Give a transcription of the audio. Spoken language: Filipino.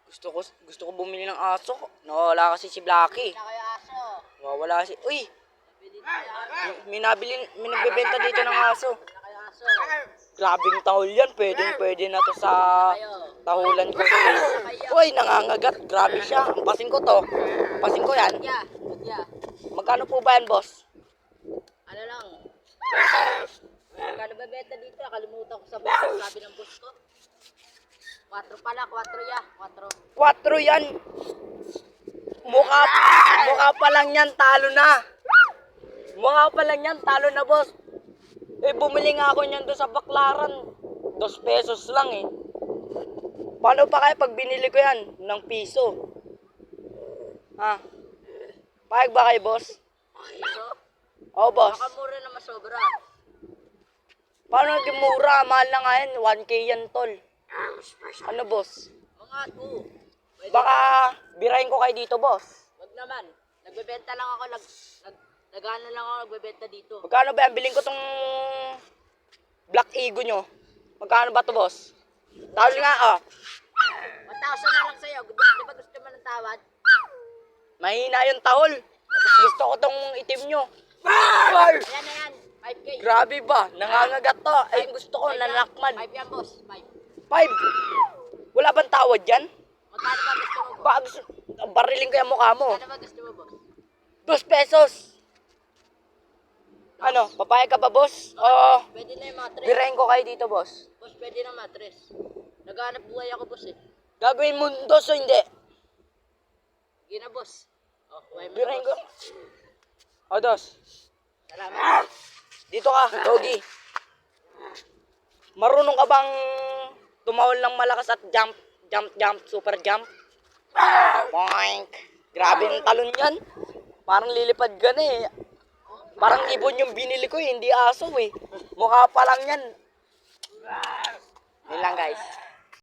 Gusto ko bumili ng aso. Nawawala kasi si Blacky. Wala kayo aso. Nawawala si... Uy! Bili tayo. May nagbebenta dito ng aso. Wala kayo aso. Grabing tahol yan. Pwede na to sa tahulan ko. Uy, nangangagat. Grabe siya. Ampasin ko to. Ampasin ko yan. Bagya. Magkano po ba yan, boss? Ano lang. Magkano ba benta dito? Nakalimutan ko sa boss. Sabi ng boss ko. 4 pala. 4 ya. 4. 4 yan. Mukha pa lang yan. Talo na. Mukha pa lang yan. Talo na, boss. Eh, bumili nga ako niyan doon sa Baklaran. 2 pesos lang eh. Paano pa kaya pag binili ko yan? Ng piso. Ha? Pahig ba kayo, boss? Piso? Oo, boss. Baka mura na masobra. Paano naging mura? Mahal na nga yan. 1K yan, tol. Ano, boss? Mga 2. Pwede Baka birahin ko kayo dito, boss. Wag naman. Nagbebenta lang ako. Nagano lang ako nagbebenta dito. Magkano ba yan? Bilhin ko tong Black Ego nyo. Magkano ba to, boss? Tawad nga, oh. 1,000 na lang sa'yo. Di ba gusto mo ng tawad? Mahina yung tahol. Tapos gusto ko tong itim nyo. Ayan na yan. 5K. Grabe ba? Nangangagat to. Ay, gusto ko, nanakman. 5 yan, boss. 5. 5. Wala bang tawad dyan? Magkano ba gusto mo, boss? Ba, bariling ko yung mukha mo. Magkano ba gusto mo, boss? 2 pesos. Ano, papayag ka ba, boss? Oo. Pwede na yung matres. Birahin ko kayo dito, boss. Boss, pwede na matres. Naghanap buhay ako, boss eh. Gagawin mo dos o hindi? Sige na, boss. Oh, buhay mo na, Birahin ko. boss. O, dos. Salamat. Dito ka, doggy. Marunong ka bang tumawal ng malakas at jump, super jump? Boink. Grabe ng talon yan. Parang lilipad ka na eh. Parang ibon yung binili ko eh, hindi aso eh. Mukha pa lang yan. Yun lang guys.